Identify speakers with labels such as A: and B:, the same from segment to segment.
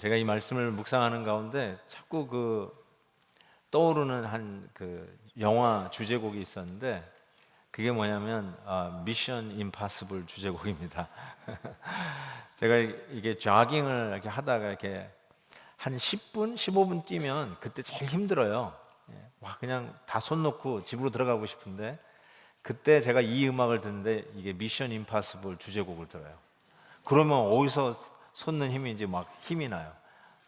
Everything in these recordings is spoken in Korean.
A: 제가 이 말씀을 묵상하는 가운데 자꾸 떠오르는 한 영화 주제곡이 있었는데 그게 뭐냐면 미션 임파서블 주제곡입니다. 제가 이게 조깅을 이렇게 하다가 이렇게 한 10분, 15분 뛰면 그때 제일 힘들어요. 와, 그냥 다 손 놓고 집으로 들어가고 싶은데 그때 제가 이 음악을 듣는데 이게 미션 임파서블 주제곡을 들어요. 그러면 어디서 솟는 힘인지 막 힘이 나요.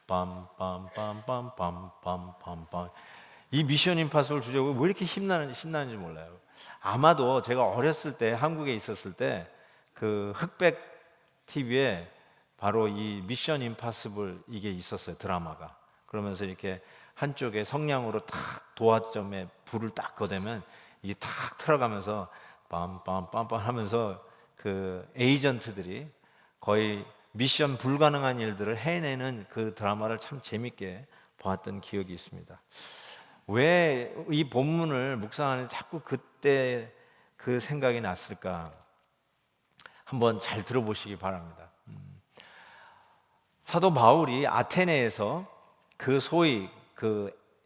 A: 빰빰빰빰빰빰빰빰. 이 미션 임파서블 주제곡이 왜 이렇게 신나는지 몰라요. 아마도 제가 어렸을 때 한국에 있었을 때 그 흑백 TV에 바로 이 미션 임파서블 이게 있었어요, 드라마가. 그러면서 이렇게 한쪽에 성냥으로 탁 도화점에 불을 딱 거대면 이게 탁 틀어가면서 빰빰빰빰 하면서 그 에이전트들이 거의 미션 불가능한 일들을 해내는 그 드라마를 참 재밌게 보았던 기억이 있습니다. 왜 이 본문을 묵상하는데 자꾸 그때 그 생각이 났을까? 한번 잘 들어보시기 바랍니다. 사도 바울이 아테네에서 소위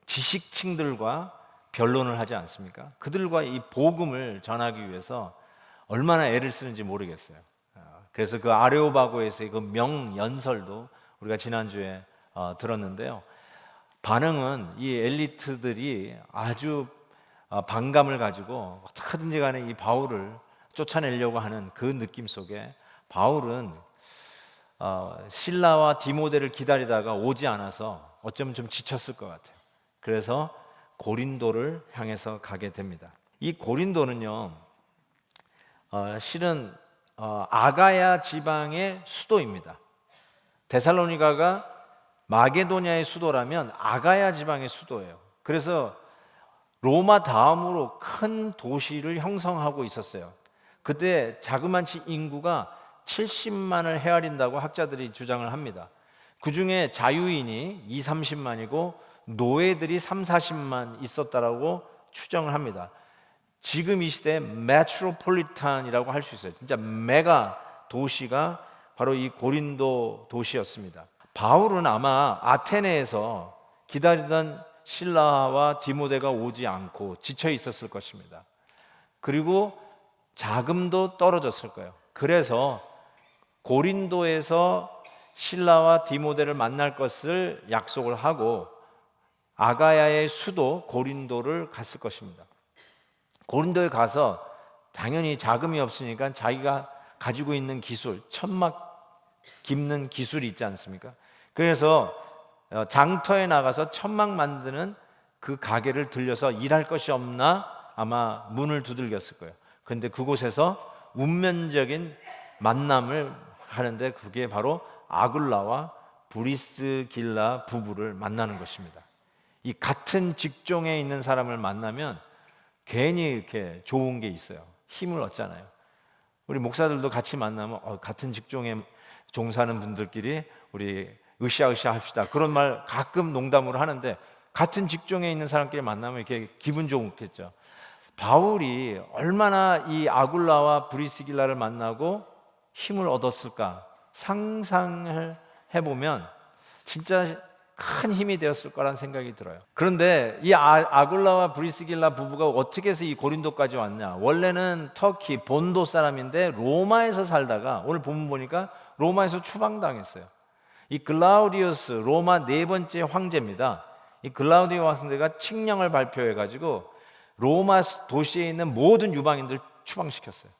A: 지식층들과 변론을 하지 않습니까? 그들과 이 복음을 전하기 위해서 얼마나 애를 쓰는지 모르겠어요. 그래서 그 아레오바고에서의 그 명연설도 우리가 지난주에 들었는데요. 반응은 이 엘리트들이 아주 반감을 가지고 어떻게든지 간에 이 바울을 쫓아내려고 하는 그 느낌 속에 바울은 실라와 디모데를 기다리다가 오지 않아서 어쩌면 좀 지쳤을 것 같아요. 그래서 고린도를 향해서 가게 됩니다. 이 고린도는요, 실은 아가야 지방의 수도입니다. 데살로니가가 마게도냐의 수도라면 아가야 지방의 수도예요. 그래서 로마 다음으로 큰 도시를 형성하고 있었어요. 그때 자그마치 인구가 70만을 헤아린다고 학자들이 주장을 합니다. 그 중에 자유인이 2, 30만이고 노예들이 3, 40만 있었다라고 추정을 합니다. 지금 이 시대에 메트로폴리탄이라고 할 수 있어요. 진짜 메가 도시가 바로 이 고린도 도시였습니다. 바울은 아마 아테네에서 기다리던 실라와 디모데가 오지 않고 지쳐 있었을 것입니다. 그리고 자금도 떨어졌을 거예요. 그래서 고린도에서 실라와 디모데를 만날 것을 약속을 하고 아가야의 수도 고린도를 갔을 것입니다. 고린도에 가서 당연히 자금이 없으니까 자기가 가지고 있는 기술, 천막 깁는 기술이 있지 않습니까? 그래서 장터에 나가서 천막 만드는 그 가게를 들려서 일할 것이 없나 아마 문을 두들겼을 거예요. 그런데 그곳에서 운명적인 만남을 하는데 그게 바로 아굴라와 브리스길라 부부를 만나는 것입니다. 이 같은 직종에 있는 사람을 만나면 괜히 이렇게 좋은 게 있어요. 힘을 얻잖아요. 우리 목사들도 같이 만나면 같은 직종에 종사하는 분들끼리 우리 으쌰으쌰 합시다. 그런 말 가끔 농담으로 하는데 같은 직종에 있는 사람끼리 만나면 이렇게 기분 좋겠죠. 바울이 얼마나 이 아굴라와 브리스길라를 만나고 힘을 얻었을까 상상을 해보면 진짜 큰 힘이 되었을 거라는 생각이 들어요. 그런데 이 아굴라와 브리스길라 부부가 어떻게 해서 이 고린도까지 왔냐? 원래는 터키 본도 사람인데 로마에서 살다가 오늘 본문 보니까 로마에서 추방당했어요. 이 글라우디우스 로마 네 번째 황제입니다. 이 글라우디우스 황제가 칙령을 발표해 가지고 로마 도시에 있는 모든 유방인들 추방시켰어요.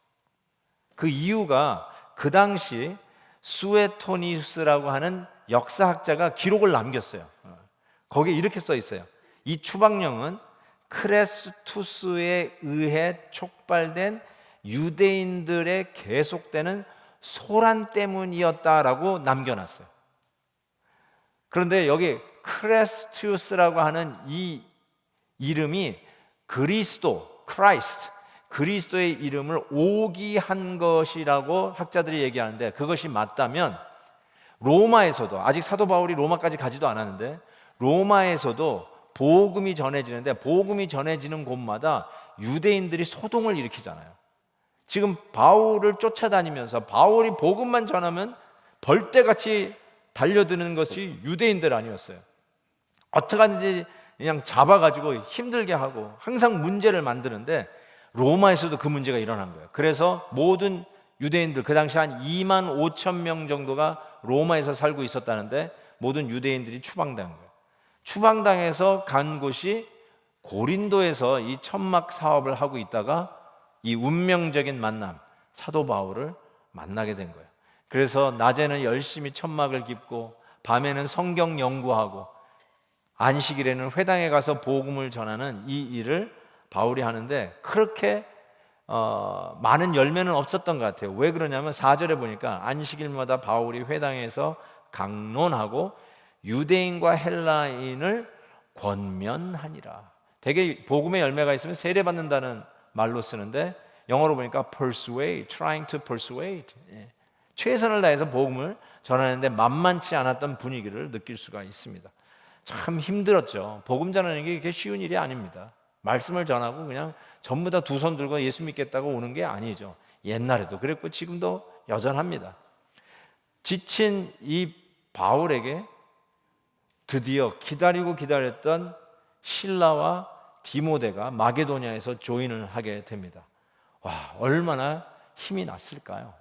A: 그 이유가 그 당시 수에토니우스라고 하는 역사학자가 기록을 남겼어요. 거기에 이렇게 써 있어요. 이 추방령은 크레스투스에 의해 촉발된 유대인들의 계속되는 소란 때문이었다라고 남겨놨어요. 그런데 여기 크레스투스라고 하는 이 이름이 그리스도의 이름을 오기한 것이라고 학자들이 얘기하는데 그것이 맞다면 로마에서도 아직 사도 바울이 로마까지 가지도 않았는데 로마에서도 복음이 전해지는데 복음이 전해지는 곳마다 유대인들이 소동을 일으키잖아요. 지금 바울을 쫓아다니면서 바울이 복음만 전하면 벌떼같이 달려드는 것이 유대인들 아니었어요. 어떡하든지 그냥 잡아가지고 힘들게 하고 항상 문제를 만드는데 로마에서도 그 문제가 일어난 거예요. 그래서 모든 유대인들, 그 당시 한 2만 5천 명 정도가 로마에서 살고 있었다는데 모든 유대인들이 추방당한 거예요. 추방당해서 간 곳이 고린도에서 이 천막 사업을 하고 있다가 이 운명적인 만남, 사도 바울을 만나게 된 거예요. 그래서 낮에는 열심히 천막을 깁고 밤에는 성경 연구하고 안식일에는 회당에 가서 복음을 전하는 이 일을 바울이 하는데 그렇게 많은 열매는 없었던 것 같아요. 왜 그러냐면 4절에 보니까 안식일마다 바울이 회당에서 강론하고 유대인과 헬라인을 권면하니라. 되게 복음의 열매가 있으면 세례받는다는 말로 쓰는데 영어로 보니까 persuade, trying to persuade, 최선을 다해서 복음을 전하는데 만만치 않았던 분위기를 느낄 수가 있습니다. 참 힘들었죠. 복음 전하는 게 그렇게 쉬운 일이 아닙니다. 말씀을 전하고 그냥 전부 다 두 손 들고 예수 믿겠다고 오는 게 아니죠. 옛날에도 그랬고 지금도 여전합니다. 지친 이 바울에게 드디어 기다리고 기다렸던 실라와 디모데가 마게도냐에서 조인을 하게 됩니다. 와, 얼마나 힘이 났을까요?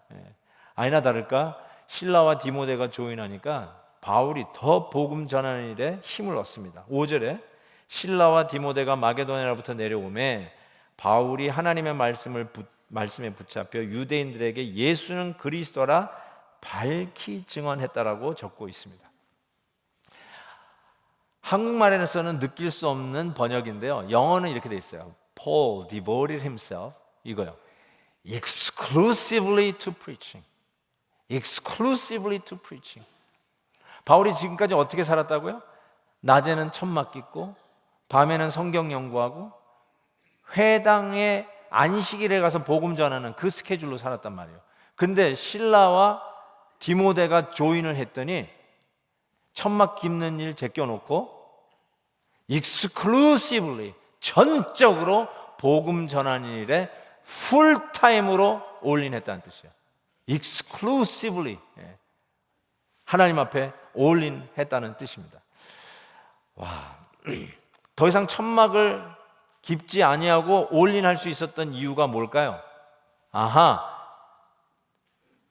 A: 아니나 다를까 실라와 디모데가 조인하니까 바울이 더 복음 전하는 일에 힘을 얻습니다. 5절에 실라와 디모데가 마게도냐로부터 내려오매 바울이 하나님의 말씀에 붙잡혀 유대인들에게 예수는 그리스도라 밝히 증언했다라고 적고 있습니다. 한국말에서는 느낄 수 없는 번역인데요. 영어는 이렇게 돼 있어요. Paul devoted himself, 이거요. exclusively to preaching. exclusively to preaching. 바울이 지금까지 어떻게 살았다고요? 낮에는 천막 깃고 밤에는 성경 연구하고 회당에 안식일에 가서 복음 전하는 그 스케줄로 살았단 말이에요. 근데 실라와 디모데가 조인을 했더니 천막 깁는 일 제껴놓고 exclusively, 전적으로 복음 전하는 일에 풀타임으로 올인했다는 뜻이에요. exclusively, 하나님 앞에 올인했다는 뜻입니다. 와, 더 이상 천막을 깁지 아니하고 올인할 수 있었던 이유가 뭘까요? 아하,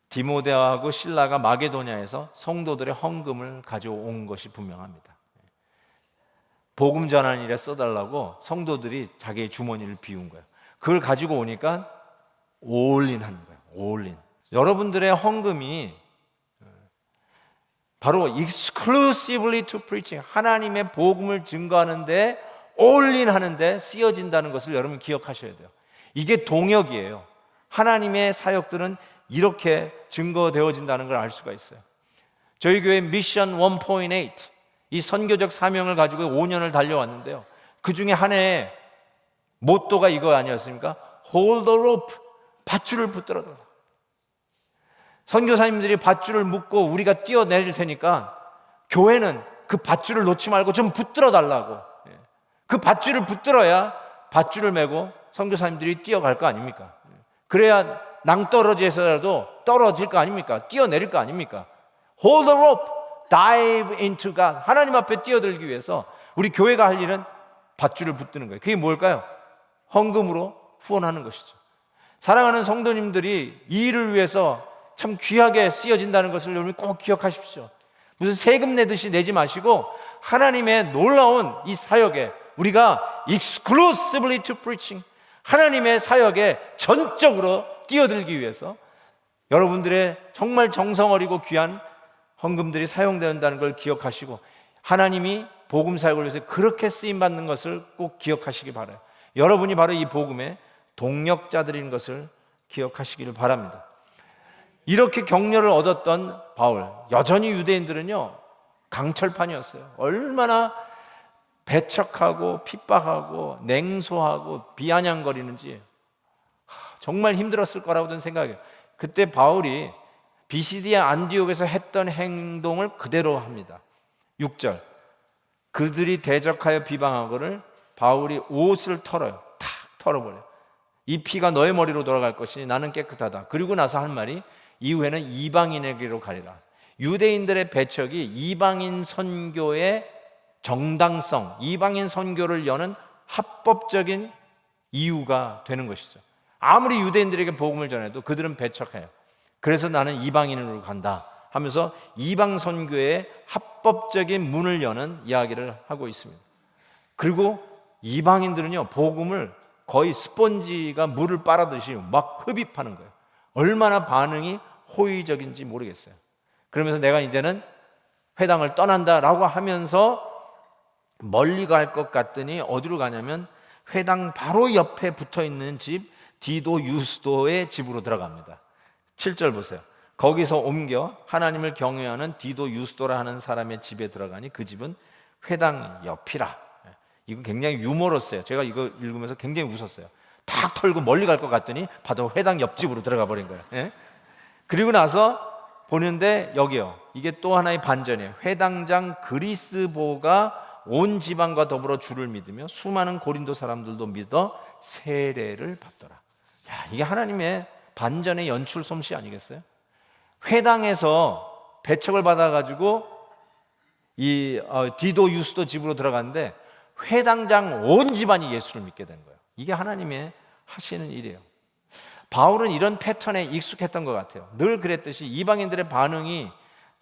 A: 디모데하고 실라가 마게도냐에서 성도들의 헌금을 가져온 것이 분명합니다. 복음 전하는 일에 써달라고 성도들이 자기의 주머니를 비운 거예요. 그걸 가지고 오니까 올인하는 거예요. 올인. 여러분들의 헌금이 바로 exclusively to preaching, 하나님의 복음을 증거하는데 올인하는데 쓰여진다는 것을 여러분 기억하셔야 돼요. 이게 동역이에요. 하나님의 사역들은 이렇게 증거되어진다는 걸 알 수가 있어요. 저희 교회 미션 1.8, 이 선교적 사명을 가지고 5년을 달려왔는데요. 그 중에 한 해에 모토가 이거 아니었습니까? Hold the rope, 밧줄을 붙들어 달라. 선교사님들이 밧줄을 묶고 우리가 뛰어내릴 테니까 교회는 그 밧줄을 놓지 말고 좀 붙들어 달라고. 그 밧줄을 붙들어야 밧줄을 메고 선교사님들이 뛰어갈 거 아닙니까? 그래야 낭떠러지에서라도 떨어질 거 아닙니까? 뛰어내릴 거 아닙니까? Hold the rope, dive into God. 하나님 앞에 뛰어들기 위해서 우리 교회가 할 일은 밧줄을 붙드는 거예요. 그게 뭘까요? 헌금으로 후원하는 것이죠. 사랑하는 성도님들이 이 일을 위해서 참 귀하게 쓰여진다는 것을 여러분 꼭 기억하십시오. 무슨 세금 내듯이 내지 마시고 하나님의 놀라운 이 사역에 우리가 exclusively to preaching, 하나님의 사역에 전적으로 뛰어들기 위해서 여러분들의 정말 정성 어리고 귀한 헌금들이 사용된다는 걸 기억하시고 하나님이 복음 사역을 위해서 그렇게 쓰임받는 것을 꼭 기억하시기 바라요. 여러분이 바로 이 복음의 동력자들인 것을 기억하시기를 바랍니다. 이렇게 격려를 얻었던 바울, 여전히 유대인들은요 강철판이었어요. 얼마나 배척하고 핍박하고 냉소하고 비아냥거리는지 정말 힘들었을 거라고 저는 생각해요. 그때 바울이 비시디아 안디옥에서 했던 행동을 그대로 합니다. 6절, 그들이 대적하여 비방하거늘 바울이 옷을 털어요. 탁 털어버려요. 이 피가 너의 머리로 돌아갈 것이니 나는 깨끗하다. 그리고 나서 한 말이 이후에는 이방인에게로 가리라. 유대인들의 배척이 이방인 선교의 정당성, 이방인 선교를 여는 합법적인 이유가 되는 것이죠. 아무리 유대인들에게 복음을 전해도 그들은 배척해요. 그래서 나는 이방인으로 간다 하면서 이방 선교의 합법적인 문을 여는 이야기를 하고 있습니다. 그리고 이방인들은요, 복음을 거의 스펀지가 물을 빨아듯이 막 흡입하는 거예요. 얼마나 반응이 호의적인지 모르겠어요. 그러면서 내가 이제는 회당을 떠난다라고 하면서 멀리 갈 것 같더니 어디로 가냐면 회당 바로 옆에 붙어있는 집 디도 유스도의 집으로 들어갑니다. 7절 보세요. 거기서 옮겨 하나님을 경외하는 디도 유스도라 하는 사람의 집에 들어가니 그 집은 회당 옆이라. 이거 굉장히 유머러스해요. 제가 이거 읽으면서 굉장히 웃었어요. 탁 털고 멀리 갈 것 같더니 바로 회당 옆집으로 들어가 버린 거예요. 예? 그리고 나서 보는데 여기요, 이게 또 하나의 반전이에요. 회당장 그리스보가 온 지방과 더불어 주를 믿으며 수많은 고린도 사람들도 믿어 세례를 받더라. 야, 이게 하나님의 반전의 연출 솜씨 아니겠어요? 회당에서 배척을 받아가지고 이 디도 유스도 집으로 들어갔는데 회당장 온 집안이 예수를 믿게 된 거예요. 이게 하나님의 하시는 일이에요. 바울은 이런 패턴에 익숙했던 것 같아요. 늘 그랬듯이 이방인들의 반응이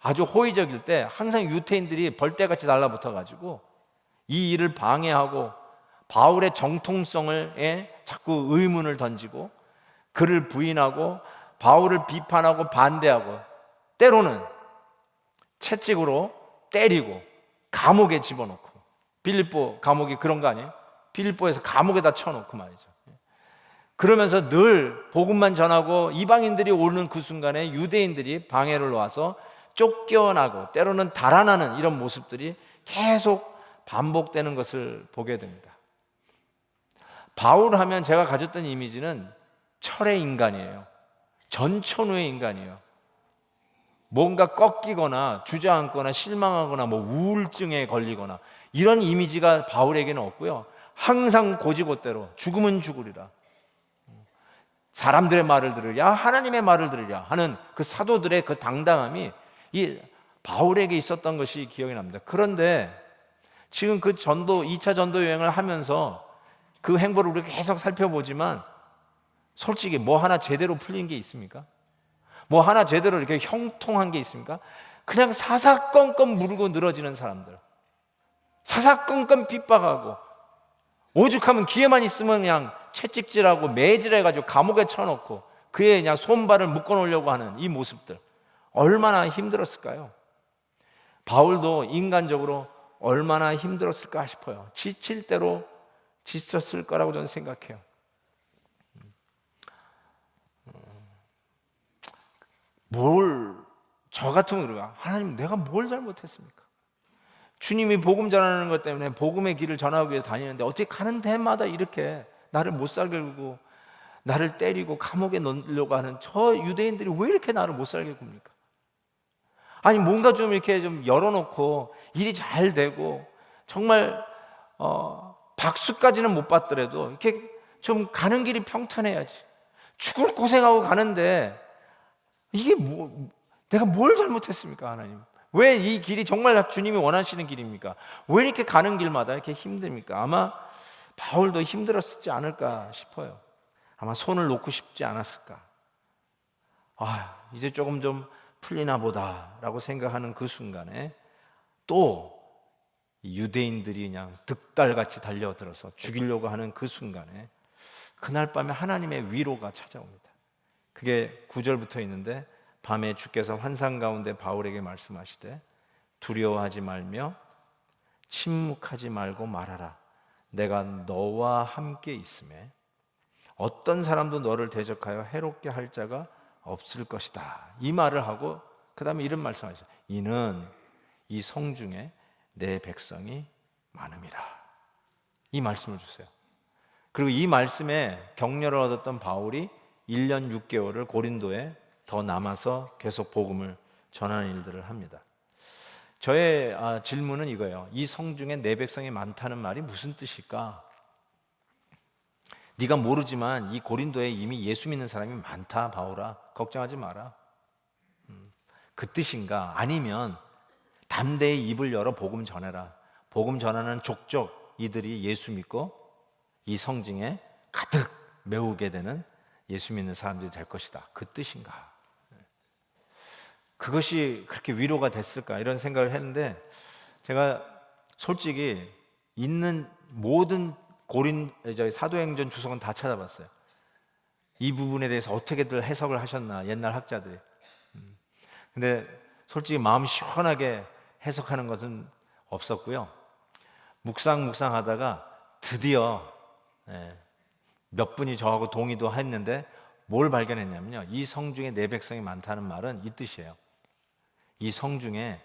A: 아주 호의적일 때 항상 유태인들이 벌떼같이 달라붙어가지고 이 일을 방해하고 바울의 정통성에 자꾸 의문을 던지고 그를 부인하고 바울을 비판하고 반대하고 때로는 채찍으로 때리고 감옥에 집어넣고, 빌립보 감옥이 그런 거 아니에요? 빌립보에서 감옥에다 쳐놓고 말이죠. 그러면서 늘 복음만 전하고 이방인들이 오는 그 순간에 유대인들이 방해를 와서 쫓겨나고 때로는 달아나는 이런 모습들이 계속 반복되는 것을 보게 됩니다. 바울 하면 제가 가졌던 이미지는 철의 인간이에요. 전천후의 인간이에요. 뭔가 꺾이거나 주저앉거나 실망하거나 뭐 우울증에 걸리거나 이런 이미지가 바울에게는 없고요. 항상 고지고대로 죽으면 죽으리라, 사람들의 말을 들으랴 하나님의 말을 들으랴 하는 그 사도들의 그 당당함이 이 바울에게 있었던 것이 기억이 납니다. 그런데 지금 그 전도 2차 전도 여행을 하면서 그 행보를 우리가 계속 살펴보지만 솔직히 뭐 하나 제대로 풀린 게 있습니까? 뭐 하나 제대로 이렇게 형통한 게 있습니까? 그냥 사사건건 물고 늘어지는 사람들, 사사건건 핍박하고 오죽하면 기회만 있으면 그냥 채찍질하고 매질해가지고 감옥에 쳐놓고 그의 그냥 손발을 묶어놓으려고 하는 이 모습들, 얼마나 힘들었을까요? 바울도 인간적으로 얼마나 힘들었을까 싶어요. 지칠 대로 지쳤을 거라고 저는 생각해요. 저 같으면 그래요. 하나님, 내가 뭘 잘못했습니까? 주님이 복음 전하는 것 때문에 복음의 길을 전하기 위해서 다니는데 어떻게 가는 데마다 이렇게 나를 못 살게 굴고 나를 때리고 감옥에 넣으려고 하는 저 유대인들이 왜 이렇게 나를 못 살게 굽니까? 아니 뭔가 좀 이렇게 좀 열어놓고 일이 잘 되고 정말 박수까지는 못 받더라도 이렇게 좀 가는 길이 평탄해야지. 죽을 고생하고 가는데 이게 내가 뭘 잘못했습니까, 하나님? 왜 이 길이 정말 주님이 원하시는 길입니까? 왜 이렇게 가는 길마다 이렇게 힘듭니까? 아마 바울도 힘들었지 않을까 싶어요. 아마 손을 놓고 싶지 않았을까. 이제 조금 좀 풀리나 보다라고 생각하는 그 순간에 또 유대인들이 그냥 득달같이 달려들어서 죽이려고 하는 그 순간에 그날 밤에 하나님의 위로가 찾아옵니다. 그게 9절부터 있는데, 밤에 주께서 환상 가운데 바울에게 말씀하시되 두려워하지 말며 침묵하지 말고 말하라. 내가 너와 함께 있음에 어떤 사람도 너를 대적하여 해롭게 할 자가 없을 것이다. 이 말을 하고 그 다음에 이런 말씀하셨어요. 이는 이 성중에 내 백성이 많음이라. 이 말씀을 주세요. 그리고 이 말씀에 격려를 얻었던 바울이 1년 6개월을 고린도에 더 남아서 계속 복음을 전하는 일들을 합니다. 저의 질문은 이거예요. 이 성중에 내 백성이 많다는 말이 무슨 뜻일까? 네가 모르지만 이 고린도에 이미 예수 믿는 사람이 많다, 바울아. 걱정하지 마라. 그 뜻인가? 아니면 담대히 입을 열어 복음 전해라. 복음 전하는 족족 이들이 예수 믿고 이 성중에 가득 메우게 되는 예수 믿는 사람들이 될 것이다. 그 뜻인가? 그것이 그렇게 위로가 됐을까? 이런 생각을 했는데, 제가 솔직히 있는 모든 사도행전 주석은 다 찾아봤어요. 이 부분에 대해서 어떻게들 해석을 하셨나, 옛날 학자들이. 근데 솔직히 마음 시원하게 해석하는 것은 없었고요. 묵상하다가 드디어 몇 분이 저하고 동의도 했는데 뭘 발견했냐면요, 이 성중에 내 백성이 많다는 말은 이 뜻이에요. 이 성중에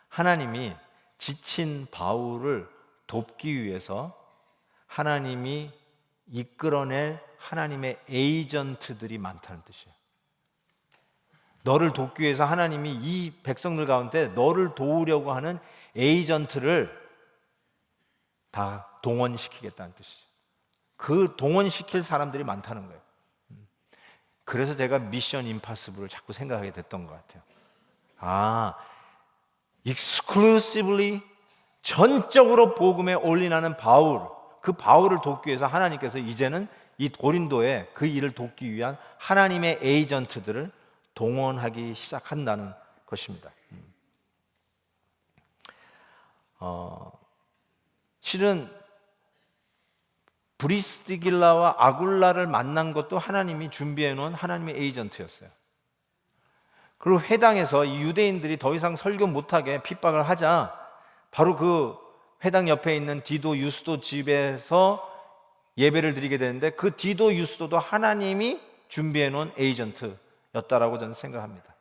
A: 하나님이 지친 바울을 돕기 위해서 하나님이 이끌어낼 하나님의 에이전트들이 많다는 뜻이에요. 너를 돕기 위해서 하나님이 이 백성들 가운데 너를 도우려고 하는 에이전트를 다 동원시키겠다는 뜻이죠. 그 동원시킬 사람들이 많다는 거예요. 그래서 제가 미션 임파서블을 자꾸 생각하게 됐던 것 같아요. exclusively 전적으로 복음에 올인하는 바울, 그 바울을 돕기 위해서 하나님께서 이제는 이 고린도에 그 일을 돕기 위한 하나님의 에이전트들을 동원하기 시작한다는 것입니다. 실은 브리스길라와 아굴라를 만난 것도 하나님이 준비해 놓은 하나님의 에이전트였어요. 그리고 회당에서 이 유대인들이 더 이상 설교 못하게 핍박을 하자 바로 그 회당 옆에 있는 디도 유스도 집에서 예배를 드리게 되는데, 그 디도 유스도도 하나님이 준비해 놓은 에이전트였다라고 저는 생각합니다.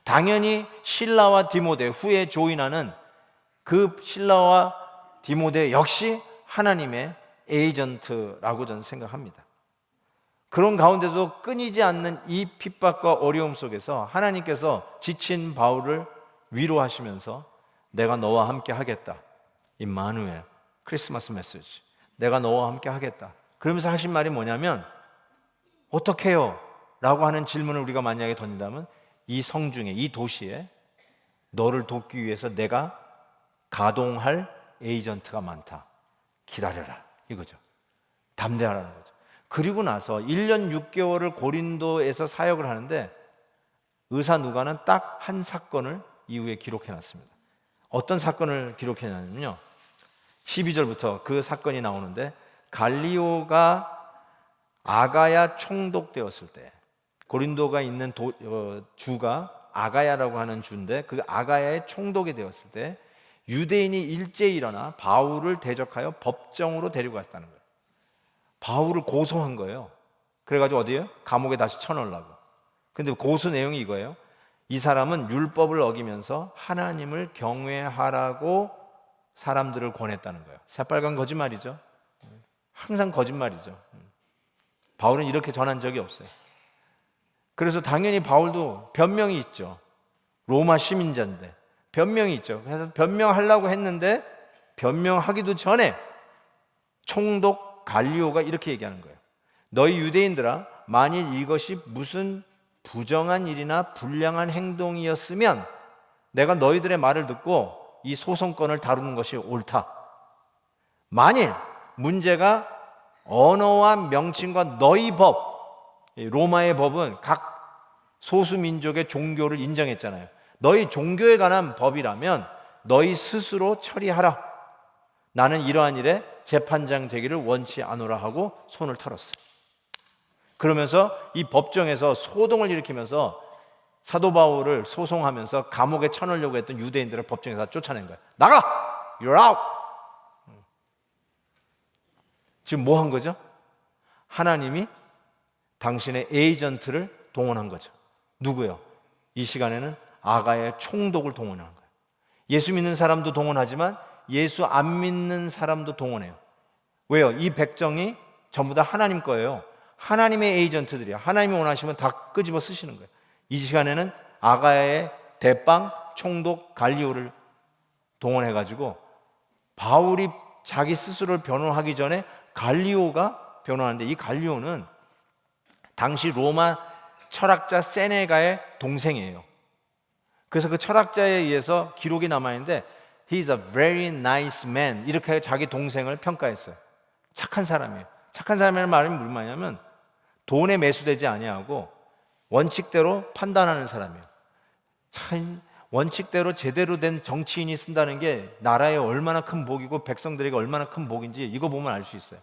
A: 당연히 실라와 디모데, 후에 조인하는 그 실라와 디모데 역시 하나님의 에이전트라고 저는 생각합니다. 그런 가운데도 끊이지 않는 이 핍박과 어려움 속에서 하나님께서 지친 바울을 위로하시면서 내가 너와 함께 하겠다. 임마누엘, 크리스마스 메시지. 내가 너와 함께 하겠다. 그러면서 하신 말이 뭐냐면, 어떻게 해요? 라고 하는 질문을 우리가 만약에 던진다면, 이 성중에, 이 도시에 너를 돕기 위해서 내가 가동할 에이전트가 많다. 기다려라. 이거죠. 담대하라는 거죠. 그리고 나서 1년 6개월을 고린도에서 사역을 하는데 의사 누가는 딱 한 사건을 이후에 기록해 놨습니다. 어떤 사건을 기록해 놨냐면요, 12절부터 그 사건이 나오는데, 갈리오가 아가야 총독되었을 때, 고린도가 있는 주가 아가야라고 하는 주인데, 그 아가야의 총독이 되었을 때 유대인이 일제히 일어나 바울을 대적하여 법정으로 데리고 갔다는 거예요. 바울을 고소한 거예요. 그래가지고 어디에요? 감옥에 다시 쳐넣으려고. 근데 고소 내용이 이거예요. 이 사람은 율법을 어기면서 하나님을 경외하라고 사람들을 권했다는 거예요. 새빨간 거짓말이죠. 항상 거짓말이죠. 바울은 이렇게 전한 적이 없어요. 그래서 당연히 바울도 변명이 있죠. 로마 시민자인데 변명이 있죠. 그래서 변명하려고 했는데 변명하기도 전에 총독 갈리오가 이렇게 얘기하는 거예요. 너희 유대인들아, 만일 이것이 무슨 부정한 일이나 불량한 행동이었으면 내가 너희들의 말을 듣고 이 소송권을 다루는 것이 옳다. 만일 문제가 언어와 명칭과 너희 법, 로마의 법은 각 소수민족의 종교를 인정했잖아요. 너희 종교에 관한 법이라면 너희 스스로 처리하라. 나는 이러한 일에 재판장 되기를 원치 않으라 하고 손을 털었어요. 그러면서 이 법정에서 소동을 일으키면서 사도 바울을 소송하면서 감옥에 쳐넣으려고 했던 유대인들을 법정에서 쫓아낸 거예요. 나가! You're out! 지금 뭐 한 거죠? 하나님이 당신의 에이전트를 동원한 거죠. 누구요? 이 시간에는 아가의 총독을 동원하는 거예요. 예수 믿는 사람도 동원하지만 예수 안 믿는 사람도 동원해요. 왜요? 이 백정이 전부 다 하나님 거예요. 하나님의 에이전트들이야. 하나님이 원하시면 다 끄집어 쓰시는 거예요. 이 시간에는 아가야의 대빵 총독 갈리오를 동원해가지고 바울이 자기 스스로를 변호하기 전에 갈리오가 변호하는데, 이 갈리오는 당시 로마 철학자 세네가의 동생이에요. 그래서 그 철학자에 의해서 기록이 남아있는데 He's a very nice man 이렇게 자기 동생을 평가했어요. 착한 사람이에요. 착한 사람이라는 말은 무슨 말이냐면 돈에 매수되지 아니하고 원칙대로 판단하는 사람이에요. 참 원칙대로 제대로 된 정치인이 쓴다는 게 나라에 얼마나 큰 복이고 백성들에게 얼마나 큰 복인지 이거 보면 알 수 있어요.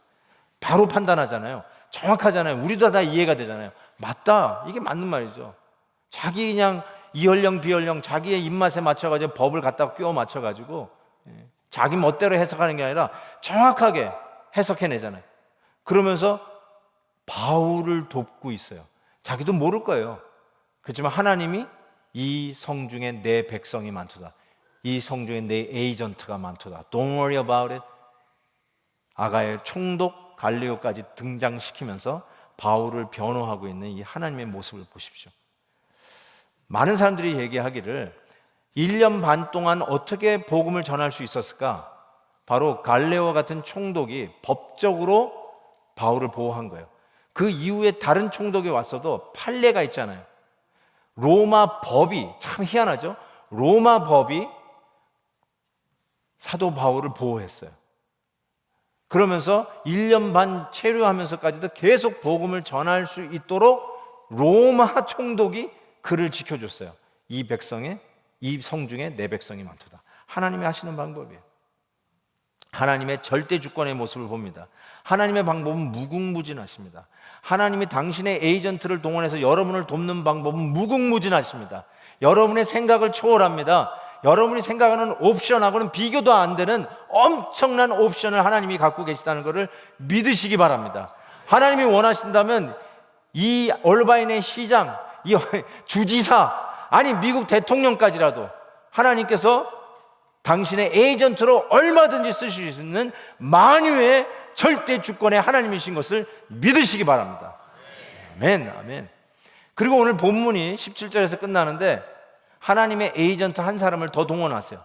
A: 바로 판단하잖아요. 정확하잖아요. 우리도 다 이해가 되잖아요. 맞다. 이게 맞는 말이죠. 자기 그냥 이연령 비연령 자기의 입맛에 맞춰가지고 법을 갖다가 끼워 맞춰가지고 자기 멋대로 해석하는 게 아니라 정확하게 해석해내잖아요. 그러면서 바울을 돕고 있어요. 자기도 모를 거예요. 그렇지만 하나님이 이 성중에 내 백성이 많도다. 이 성중에 내 에이전트가 많도다. Don't worry about it. 아가의 총독 갈리오까지 등장시키면서 바울을 변호하고 있는 이 하나님의 모습을 보십시오. 많은 사람들이 얘기하기를 1년 반 동안 어떻게 복음을 전할 수 있었을까? 바로 갈레오 같은 총독이 법적으로 바울을 보호한 거예요. 그 이후에 다른 총독이 왔어도 판례가 있잖아요. 로마 법이 참 희한하죠. 로마 법이 사도 바울을 보호했어요. 그러면서 1년 반 체류하면서까지도 계속 복음을 전할 수 있도록 로마 총독이 그를 지켜줬어요. 이 성중에 내 백성이 많도다. 하나님이 하시는 방법이에요. 하나님의 절대 주권의 모습을 봅니다. 하나님의 방법은 무궁무진하십니다. 하나님이 당신의 에이전트를 동원해서 여러분을 돕는 방법은 무궁무진하십니다. 여러분의 생각을 초월합니다. 여러분이 생각하는 옵션하고는 비교도 안 되는 엄청난 옵션을 하나님이 갖고 계시다는 것을 믿으시기 바랍니다. 하나님이 원하신다면 이 얼바인의 시장, 이 주지사, 아니 미국 대통령까지라도 하나님께서 당신의 에이전트로 얼마든지 쓰실 수 있는 만유의 절대 주권의 하나님이신 것을 믿으시기 바랍니다. 아멘, 아멘. 그리고 오늘 본문이 17절에서 끝나는데 하나님의 에이전트 한 사람을 더 동원하세요.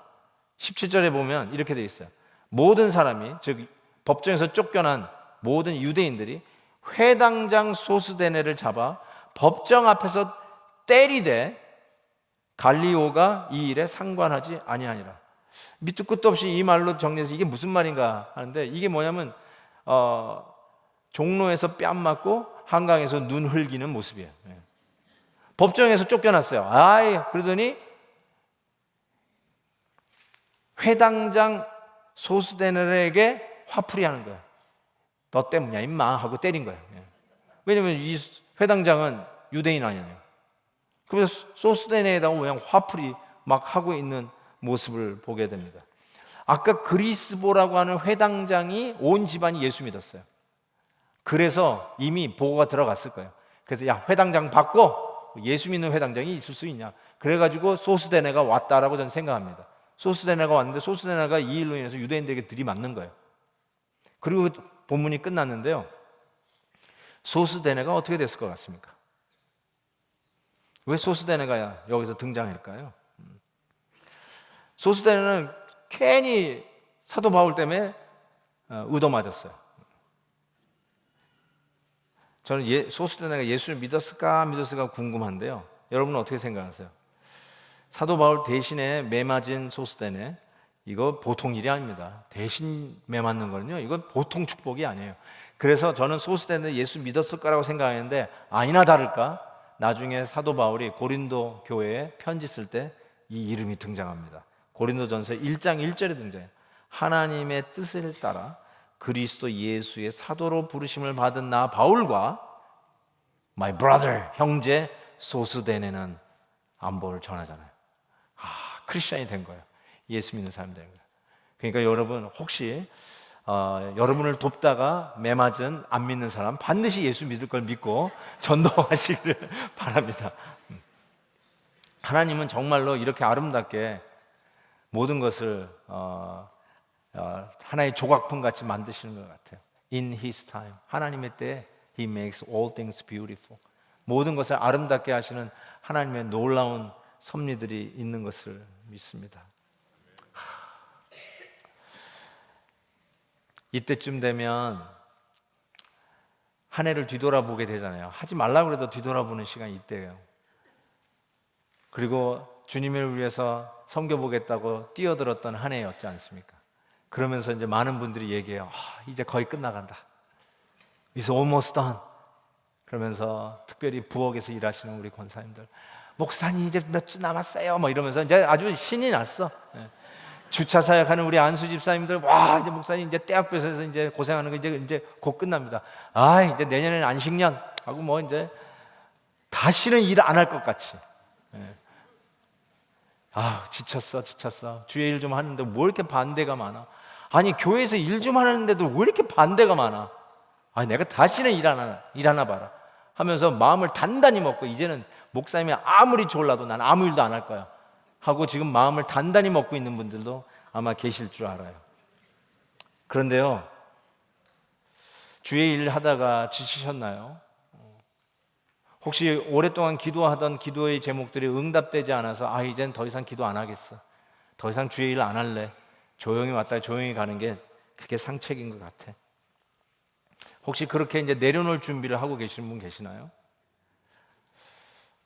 A: 17절에 보면 이렇게 되어 있어요. 모든 사람이, 즉 법정에서 쫓겨난 모든 유대인들이 회당장 소스데네를 잡아 법정 앞에서 때리되 갈리오가 이 일에 상관하지 아니하니라. 밑도 끝도 없이 이 말로 정리해서 이게 무슨 말인가 하는데, 이게 뭐냐면 종로에서 뺨 맞고 한강에서 눈 흘기는 모습이에요. 법정에서 쫓겨났어요. 그러더니 회당장 소스데네에게 화풀이 하는 거예요. 너 때문이야 임마 하고 때린 거예요. 왜냐면 이 회당장은 유대인 아니에요. 그래서 소스데네에다가 그냥 화풀이 막 하고 있는 모습을 보게 됩니다. 아까 그리스보라고 하는 회당장이 온 집안이 예수 믿었어요. 그래서 이미 보고가 들어갔을 거예요. 그래서 야, 회당장 바꿔. 예수 믿는 회당장이 있을 수 있냐. 그래가지고 소스데네가 왔다라고 저는 생각합니다. 소스데네가 왔는데 소스데네가 이 일로 인해서 유대인들에게 들이맞는 거예요. 그리고 본문이 끝났는데요, 소스데네가 어떻게 됐을 것 같습니까? 왜 소스데네가 여기서 등장할까요? 소스데네는 괜히 사도 바울 때문에 얻어맞았어요. 저는 소스데네가 예수를 믿었을까 궁금한데요, 여러분은 어떻게 생각하세요? 사도 바울 대신에 매맞은 소스데네, 이거 보통 일이 아닙니다. 대신 매맞는 거는요, 이거 보통 축복이 아니에요. 그래서 저는 소스데네 예수 믿었을 거라고 생각했는데 아니나 다를까 나중에 사도 바울이 고린도 교회에 편지 쓸 때 이 이름이 등장합니다. 고린도전서 1장 1절에 등장해요. 하나님의 뜻을 따라 그리스도 예수의 사도로 부르심을 받은 나 바울과 my brother, 형제 소스데네는 안보를 전하잖아요. 크리스천이 된 거예요. 예수 믿는 사람이 된 거예요. 그러니까 여러분 혹시 여러분을 돕다가 매맞은 안 믿는 사람 반드시 예수 믿을 걸 믿고 전도하시기를 바랍니다. 하나님은 정말로 이렇게 아름답게 모든 것을 하나의 조각품 같이 만드시는 것 같아요. In His time, 하나님의 때에 He makes all things beautiful. 모든 것을 아름답게 하시는 하나님의 놀라운 섭리들이 있는 것을 믿습니다. 이때쯤 되면 한 해를 뒤돌아보게 되잖아요. 하지 말라고 해도 뒤돌아보는 시간이 이때예요. 그리고 주님을 위해서 섬겨보겠다고 뛰어들었던 한 해였지 않습니까? 그러면서 이제 많은 분들이 얘기해요. 이제 거의 끝나간다. It's almost done. 그러면서 특별히 부엌에서 일하시는 우리 권사님들, 목사님 이제 몇 주 남았어요 뭐 이러면서 이제 아주 신이 났어. 주차 사역하는 우리 안수 집사님들, 와 이제 목사님 이제 떼학볕에서 이제 고생하는 거 이제 곧 끝납니다. 이제 내년에는 안식년 하고 뭐 이제 다시는 일 안 할 것 같이. 지쳤어. 주의 일 좀 하는데 왜 이렇게 반대가 많아? 아니 교회에서 일 좀 하는데도 왜 이렇게 반대가 많아? 내가 다시는 일 안 하나 봐라 하면서 마음을 단단히 먹고, 이제는 목사님이 아무리 졸라도 난 아무 일도 안 할 거야 하고 지금 마음을 단단히 먹고 있는 분들도 아마 계실 줄 알아요. 그런데요, 주의 일 하다가 지치셨나요? 혹시 오랫동안 기도하던 기도의 제목들이 응답되지 않아서 이젠 더 이상 기도 안 하겠어, 더 이상 주의 일 안 할래, 조용히 왔다 조용히 가는 게 그게 상책인 것 같아. 혹시 그렇게 이제 내려놓을 준비를 하고 계시는 분 계시나요?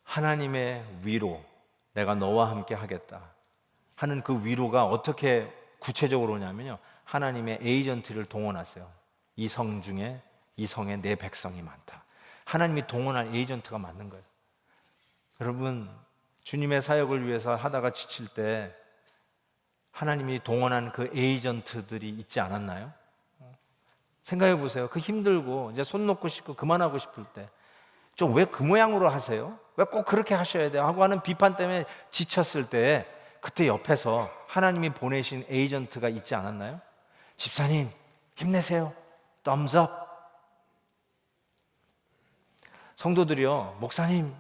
A: 하나님의 위로, 내가 너와 함께 하겠다 하는 그 위로가 어떻게 구체적으로 오냐면요, 하나님의 에이전트를 동원하세요. 이 성 중에, 이 성에 내 백성이 많다. 하나님이 동원할 에이전트가 맞는 거예요. 여러분, 주님의 사역을 위해서 하다가 지칠 때 하나님이 동원한 그 에이전트들이 있지 않았나요? 생각해 보세요. 그 힘들고 이제 손 놓고 싶고 그만하고 싶을 때 좀 왜 그 모양으로 하세요? 왜 꼭 그렇게 하셔야 돼요? 하고 하는 비판 때문에 지쳤을 때 그때 옆에서 하나님이 보내신 에이전트가 있지 않았나요? 집사님 힘내세요. thumbs up. 성도들이요, 목사님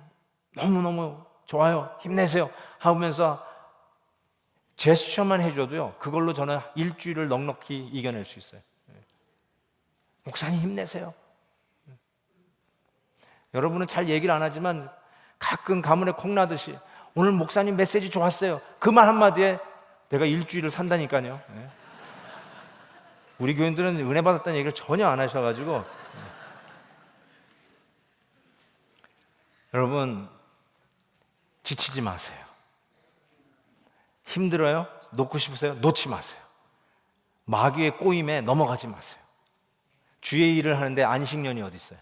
A: 너무너무 좋아요, 힘내세요 하면서 제스처만 해줘도요, 그걸로 저는 일주일을 넉넉히 이겨낼 수 있어요. 목사님 힘내세요. 여러분은 잘 얘기를 안 하지만 가끔 가문에 콩나듯이 오늘 목사님 메시지 좋았어요, 그 말 한마디에 내가 일주일을 산다니까요. 우리 교인들은 은혜 받았다는 얘기를 전혀 안 하셔가지고. 여러분, 지치지 마세요. 힘들어요? 놓고 싶으세요? 놓지 마세요. 마귀의 꼬임에 넘어가지 마세요. 주의 일을 하는데 안식년이 어디 있어요?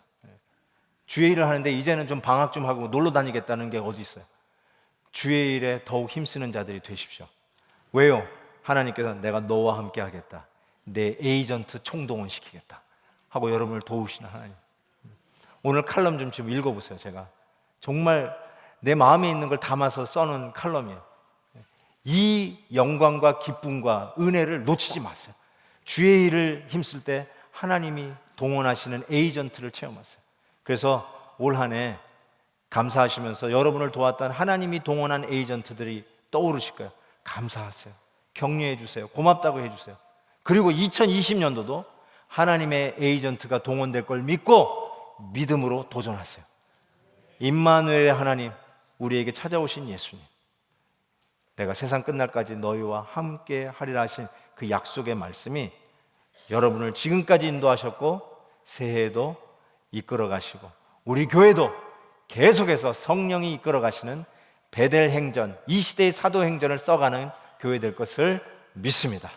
A: 주의 일을 하는데 이제는 좀 방학 좀 하고 놀러 다니겠다는 게 어디 있어요? 주의 일에 더욱 힘쓰는 자들이 되십시오. 왜요? 하나님께서 내가 너와 함께 하겠다, 내 에이전트 총동원 시키겠다 하고 여러분을 도우시는 하나님. 오늘 칼럼 좀 지금 읽어보세요. 제가 정말 내 마음에 있는 걸 담아서 써놓은 칼럼이에요. 이 영광과 기쁨과 은혜를 놓치지 마세요. 주의 일을 힘쓸 때 하나님이 동원하시는 에이전트를 체험하세요. 그래서 올 한 해 감사하시면서 여러분을 도왔던 하나님이 동원한 에이전트들이 떠오르실 거예요. 감사하세요. 격려해 주세요. 고맙다고 해주세요. 그리고 2020년도도 하나님의 에이전트가 동원될 걸 믿고 믿음으로 도전하세요. 임마누엘의 하나님, 우리에게 찾아오신 예수님, 내가 세상 끝날까지 너희와 함께 하리라 하신 그 약속의 말씀이 여러분을 지금까지 인도하셨고 새해에도 이끌어 가시고 우리 교회도 계속해서 성령이 이끌어 가시는 베델 행전, 이 시대의 사도 행전을 써가는 교회 될 것을 믿습니다.